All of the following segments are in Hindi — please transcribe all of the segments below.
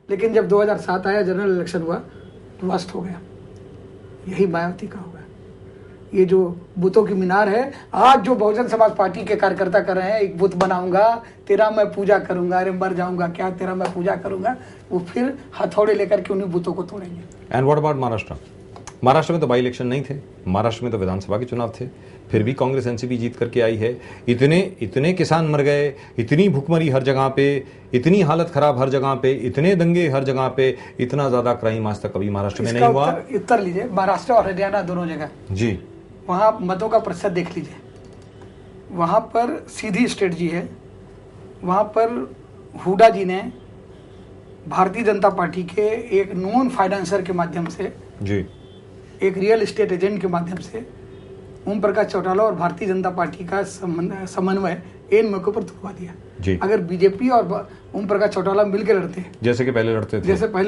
लेकिन जब 2007 आया, जनरल इलेक्शन हुआ, तो अस्त हो गया। यही मायावती का होगा। ये जो बुतों की मीनार है, आज जो बहुजन समाज पार्टी के कार्यकर्ता कर रहे हैं, एक बुत बनाऊंगा, तेरा मैं पूजा करूंगा, अरे मर जाऊंगा क्या, तेरा मैं पूजा करूंगा, वो फिर हथौड़े लेकर के उन्हीं बुतों को तोड़ेंगे। And what about Maharashtra? Maharashtra में तो बाई इलेक्शन नहीं थे, महाराष्ट्र में तो विधानसभा के चुनाव थे, फिर भी कांग्रेस एनसीपी जीत करके आई है। इतने किसान मर गए, इतनी भूखमरी हर जगह पे, इतनी हालत खराब हर जगह पे, इतने दंगे हर जगह पे, इतना ज्यादा क्राइम आज तक कभी महाराष्ट्र में नहीं हुआ। उत्तर लीजिए, महाराष्ट्र और हरियाणा दोनों जगह जी, वहाँ मतों का प्रतिशत देख लीजिए, वहाँ पर सीधी स्ट्रेटजी है। वहाँ पर हुड्डा जी ने भारतीय जनता पार्टी के एक नॉन फाइनेंसर के माध्यम से जी, एक रियल एस्टेट एजेंट के माध्यम से ओम प्रकाश चौटाला और भारतीय जनता पार्टी का समन्वय इन मौके पर तुड़वा दिया जी। अगर बीजेपी और ओम प्रकाश चौटाला मिलकर लड़ते, जैसे पहले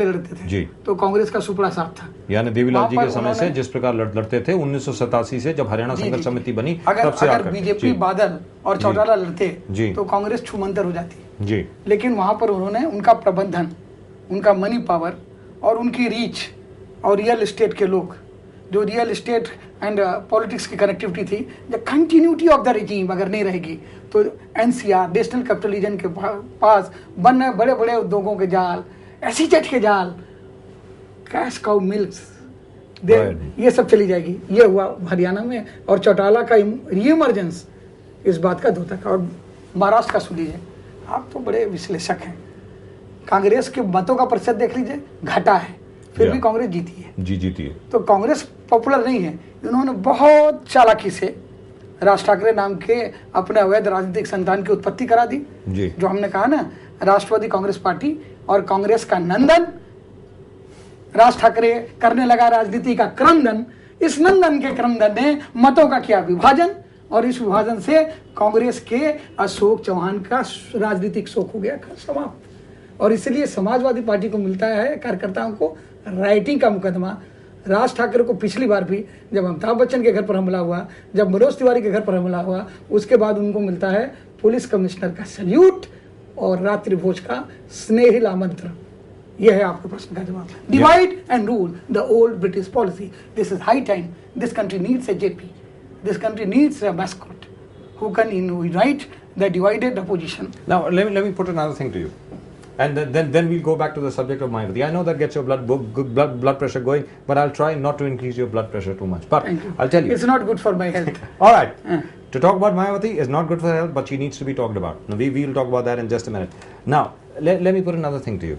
लड़ते थे जी, तो कांग्रेस का सुपड़ा साफ था। यानी देवीलाल जी के समय से जिस प्रकार लड़ते थे 1987 से जब हरियाणा संघर्ष समिति बनी, तब से अगर बीजेपी बादल और चौटाला लड़ते तो कांग्रेस छूमंतर हो जाती जी। लेकिन वहां पर उन्होंने उनका प्रबंधन, उनका मनी पावर और उनकी रीच और रियल एस्टेट के लोग, जो रियल एस्टेट एंड पॉलिटिक्स की कनेक्टिविटी थी, the continuity of the regime अगर नहीं रहेगी तो एनसीआर नेशनल कैपिटल रीजन के पास बनने बड़े बड़े उद्योगों के जाल, एसीजेट के जाल, कैश काउ मिल्क्स, ये सब चली जाएगी। ये हुआ हरियाणा में, और चौटाला का रीइमर्जेंस इस बात का द्योतक। और महाराष्ट्र का सुन लीजिए, आप तो बड़े विश्लेषक हैं, कांग्रेस के मतों का प्रतिशत देख लीजिए, घटा है, फिर भी कांग्रेस जीती है। जी, जीती है। तो कांग्रेस पॉपुलर नहीं है। इन्होंने बहुत चालाकी से राज ठाकरे नाम के अपने अवैध राजनीतिक संतान की उत्पत्ति करा दी जी। जो हमने कहा ना, राष्ट्रवादी कांग्रेस पार्टी और कांग्रेस का नंदन राज ठाकरे करने लगा राजनीति का क्रमदन। इस नंदन के क्रमदन ने मतों का किया विभाजन, और इस विभाजन से कांग्रेस के अशोक चौहान का राजनीतिक शोक हो गया समाप्त। और इसलिए समाजवादी पार्टी को मिलता है कार्यकर्ताओं को राइटिंग का मुकदमा। राज ठाकरे को पिछली बार भी जब अमिताभ बच्चन के घर पर हमला हुआ, जब मनोज तिवारी के घर पर हमला हुआ, उसके बाद उनको मिलता है पुलिस कमिश्नर का सल्यूट और रात्रि भोज का स्नेहिल आमंत्रण। यह है आपके प्रश्न का जवाब। Divide and rule, the old British policy. This is high time. This country needs a JP. This country needs a mascot who can unite the divided opposition. Now let me put another thing to you, and then we'll go back to the subject of Mayawati. I know that gets your blood pressure going, but I'll try not to increase your blood pressure too much. But I'll tell you, it's not good for my health. All right, to talk about Mayawati is not good for health, but she needs to be talked about. Now we will talk about that in just a minute. Now let me put another thing to you.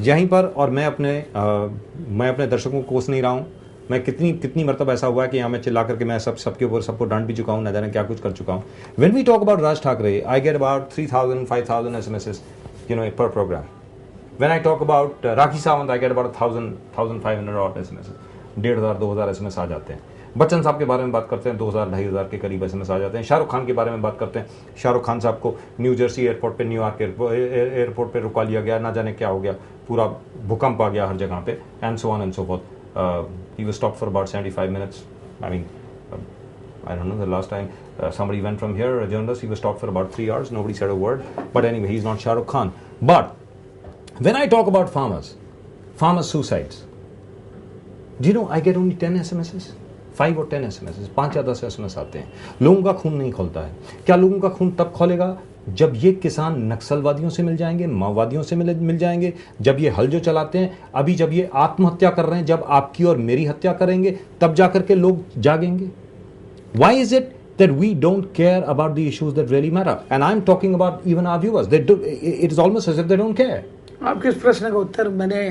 यहीं पर, और मैं अपने दर्शकों को कोस नहीं रहा हूँ, मैं कितनी मरतबा ऐसा हुआ है कि यहाँ मैं चिल्ला करके मैं सबके ऊपर सबको डांट भी चुका हूँ, न जाने क्या कुछ कर चुका हूँ। When we talk about Raj Thakre, I get about 3,000, 5,000 SMSs, per program. When I talk about Rakhi Sawant, I get about 1,000, 1,500 odd SMSs. 1,500, 2,000 SMS आ जाते हैं। बच्चन साहब के बारे में बात करते हैं, 2,000, 2,500 के करीब SMS आ जाते हैं। शाहरुख खान के बारे में बात करते हैं, शाहरुख खान साहब को न्यू जर्सी एयरपोर्ट पे, न्यूयॉर्क एयरपोर्ट पे रुका लिया गया, ना जाने क्या हो गया, पूरा भूकंप आ गया हर जगह पे, and so on and so fourth. He was stopped for about 75 minutes. I mean, I don't know, the last time somebody went from here, a journalist, he was stopped for about 3 hours. Nobody said a word. But anyway, he's not Shah Rukh Khan. But when I talk about farmers suicides, do you know I get only 10 SMSs? 5 or 10 SMSs, 5 या 10 SMS आते हैं. लोगों का खून नहीं खोलता है. क्या लोगों का खून तब खोलेगा जब ये किसान नक्सलवादियों से मिल जाएंगे, माओवादियों से मिल जाएंगे, जब ये हल जो चलाते हैं, अभी जब ये आत्महत्या कर रहे हैं, जब आपकी और मेरी हत्या करेंगे, तब जाकर के लोग जागेंगे. Why is it that we don't care about the issues that really matter? And I'm talking about even our viewers. It is almost as if they don't care. आपके इस प्रश्न का उत्तर मैंने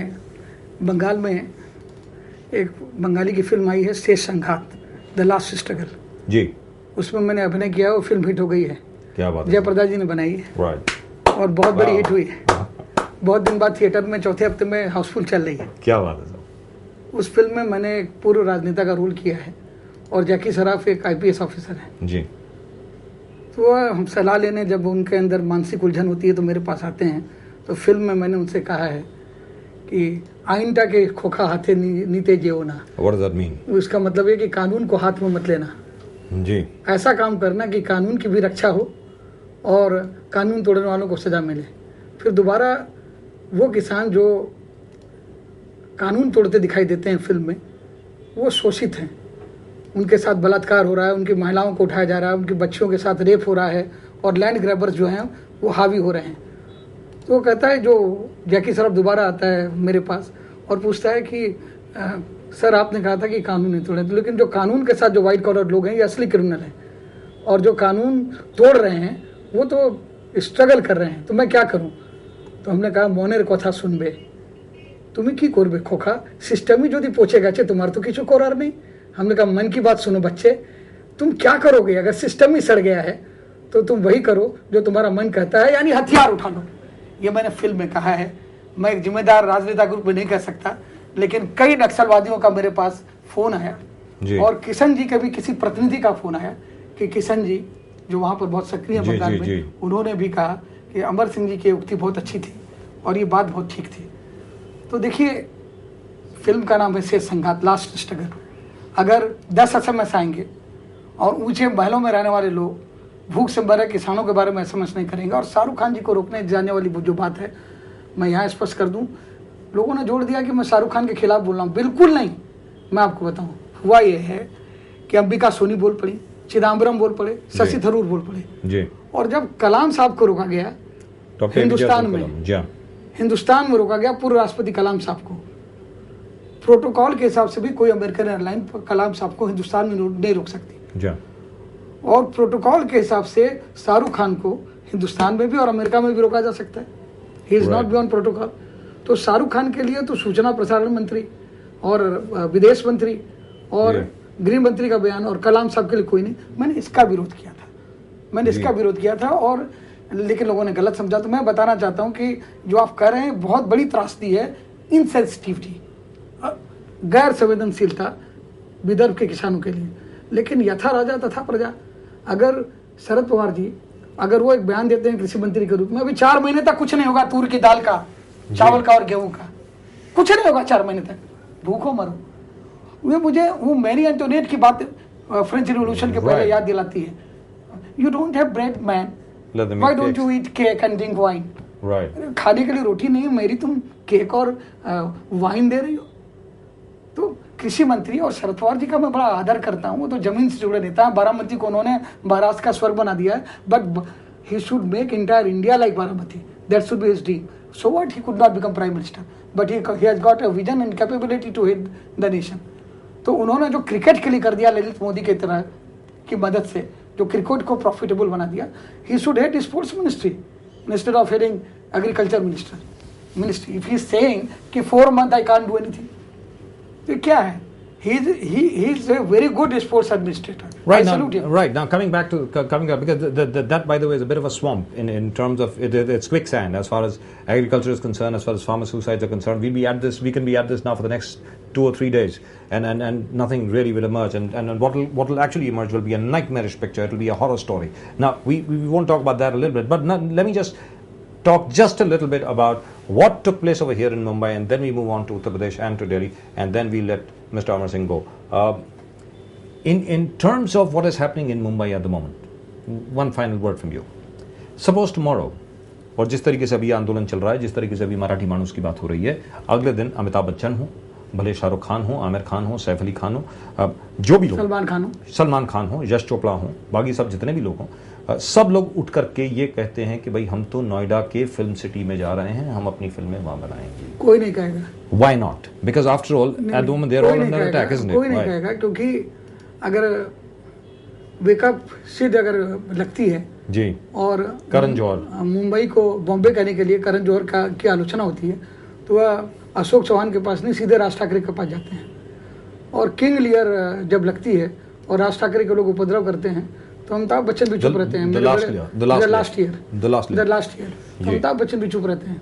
बंगाल में एक बंगाली की फिल्म आई है शेष संघात, द लास्ट स्ट्रगल जी, उसमें मैंने अभिनय किया. वो फिल्म हिट हो गई है. क्या बात है. जयप्रदा जी ने बनाई है. राइट. और बहुत बड़ी हिट हुई है. बहुत दिन बाद थिएटर में चौथे हफ्ते में हाउसफुल चल रही है. क्या बात है सर. उस फिल्म में मैंने एक पूर्व राजनेता का रोल किया है और जैकी सराफ एक IPS ऑफिसर है जी. तो हम सलाह लेने जब उनके अंदर मानसिक उलझन होती है तो मेरे पास आते हैं. तो फिल्म में मैंने उनसे कहा है कि आइंटा के खोखा हाथे नीते जेओ ना. What does that mean? उसका मतलब है कि कानून को हाथ में मत लेना जी. ऐसा काम करना कि कानून की भी रक्षा हो और कानून तोड़ने वालों को सजा मिले. फिर दोबारा वो किसान जो कानून तोड़ते दिखाई देते हैं फिल्म में, वो शोषित हैं, उनके साथ बलात्कार हो रहा है, उनकी महिलाओं को उठाया जा रहा है, उनकी बच्चियों के साथ रेप हो रहा है, और लैंड ग्रैबर्स जो हैं वो हावी हो रहे हैं। तो वो कहता है, जो जैकी श्रॉफ दोबारा आता है मेरे पास और पूछता है कि सर आपने कहा था कि कानून नहीं तोड़े, लेकिन जो कानून के साथ जो वाइट कॉलर लोग हैं ये असली क्रिमिनल हैं, और जो कानून तोड़ रहे हैं वो तो स्ट्रगल कर रहे हैं, तो मैं क्या करूं? तो हमने कहा मौनेर कथा सुनबे, तुम्हें की करबे खोखा, सिस्टम ही जो पहुंचे गए तुम्हारे तो किचु करार नहीं। हमने कहा मन की बात सुनो बच्चे, तुम क्या करोगे? अगर सिस्टम ही सड़ गया है तो तुम वही करो जो तुम्हारा मन कहता है, यानी हथियार उठा लो। ये मैंने फिल्म में कहा है। मैं एक जिम्मेदार राजनेता ग्रुप में नहीं कह सकता, लेकिन कई नक्सलवादियों का मेरे पास फोन आया, और किशन जी के भी किसी प्रतिनिधि का फोन आया कि किशन जी जो वहाँ पर बहुत सक्रिय हैं बंगाल में, उन्होंने भी कहा कि अमर सिंह जी की उक्ति बहुत अच्छी थी और ये बात बहुत ठीक थी। तो देखिए, फिल्म का नाम है शेष संघात, लास्ट स्ट्रगल। अगर 10 SMS आएंगे और ऊंचे महलों में रहने वाले लोग भूख से मरे किसानों के बारे में SMS नहीं करेंगे, और शाहरुख खान जी को रोकने जाने वाली जो बात है, मैं यहाँ स्पष्ट कर दूं, लोगों ने जोड़ दिया कि मैं शाहरुख खान के खिलाफ बोल रहा हूँ, बिल्कुल नहीं। मैं आपको बताऊं, हुआ ये है कि अंबिका सोनी बोल पड़ी, चिदम्बरम बोल पड़े, शशि थरूर बोल पड़े, और जब कलाम साहब को रोका गया हिंदुस्तान में रोका गया पूर्व राष्ट्रपति कलाम साहब को, प्रोटोकॉल के हिसाब से भी कोई अमेरिकन एयरलाइन कलाम साहब को हिंदुस्तान में नहीं रोक सकती, और प्रोटोकॉल के हिसाब से शाहरुख खान को हिंदुस्तान में भी और अमेरिका में भी रोका जा सकता है। He is not beyond protocol. तो शाहरुख खान के लिए तो सूचना प्रसारण मंत्री और विदेश मंत्री और गृह मंत्री का बयान, और कलाम साहब के लिए कोई नहीं। मैंने इसका विरोध किया था, और लेकिन लोगों ने गलत समझा। तो मैं बताना चाहता हूं कि जो आप कह रहे हैं बहुत बड़ी त्रासदी है, इनसेंसिटिविटी, गैर संवेदनशीलता विदर्भ के किसानों के लिए। लेकिन यथा राजा तथा प्रजा, अगर शरद पवार जी अगर वो एक बयान देते हैं कृषि मंत्री के रूप में, अभी 4 महीने तक कुछ नहीं होगा, तूर की दाल का, चावल का और गेहूं का कुछ नहीं होगा 4 महीने तक, भूखो मरो। वे मुझे वो मैरी एंटोनेट की बात फ्रेंच रिवॉल्यूशन के पहले याद दिलाती है। You don't have bread man, why don't you eat cake and drink wine? खाने के लिए रोटी नहीं है मेरी, तुम केक और वाइन दे रही हो। तो कृषि मंत्री और शरद पवार जी का मैं बड़ा आदर करता हूँ, वो तो जमीन से जुड़े नेता है। बारामती को उन्होंने महाराष्ट्र का स्वर्ग बना दिया है, but he should make entire India like Baramati, that should be his dream. So what? He could not become prime minister, but he has got a vision and capability to head the nation. तो उन्होंने जो क्रिकेट के लिए कर दिया ललित मोदी के तरह की मदद से, जो क्रिकेट को प्रॉफिटेबल बना दिया, he should head sports ministry instead of heading agriculture ministry. If he is saying कि 4 months I can't do anything, तो क्या है? He is a very good sports administrator. Right now, coming back because that by the way is a bit of a swamp in terms of it's quicksand as far as agriculture is concerned, as far as farmer suicides are concerned. We can be at this now for the next 2 or 3 days, and nothing really will emerge. And what will actually emerge will be a nightmarish picture. It will be a horror story. Now we won't talk about that a little bit, but let me just talk just a little bit about what took place over here in Mumbai, and then we move on to Uttar Pradesh and to Delhi, and then we let Mr. Amar Singh go. In terms of what is happening in Mumbai at the moment, one final word from you. Suppose tomorrow, और जिस तरीके से अभी आंदोलन चल रहा है, जिस तरीके से अभी मराठी मानुस की बात हो रही है, अगले दिन अमिताभ बच्चन हो, भले शाहरुख खान हो, आमिर खान हो, सैफ अली खान हो, जो भी लोग, सलमान खान हो, यश चोपड़ा हो, बाकी सब जितने भी लोग हों, सब लोग उठ करके ये कहते हैं कि भाई हम तो नोएडा के फिल्म सिटी में जा रहे हैं, हम अपनी फिल्में वहां बनाएंगे। कोई नहीं कहेगा। Why not? Because after all, at the moment they are all under attack, isn't it? कोई नहीं कहेगा, क्योंकि अगर वेकअप सीट अगर लगती है जी, और करण जौहर मुंबई को बॉम्बे कहने के लिए करण जौहर की आलोचना होती है, तो वह अशोक चौहान के पास नहीं सीधे राज ठाकरे के पास जाते हैं। और किंग लियर जब लगती है और राज ठाकरे के लोग उपद्रव करते हैं, तो अमिताभ बच्चन भी चुप रहते हैं। The last year Amitabh Bachchan भी चुप रहते हैं।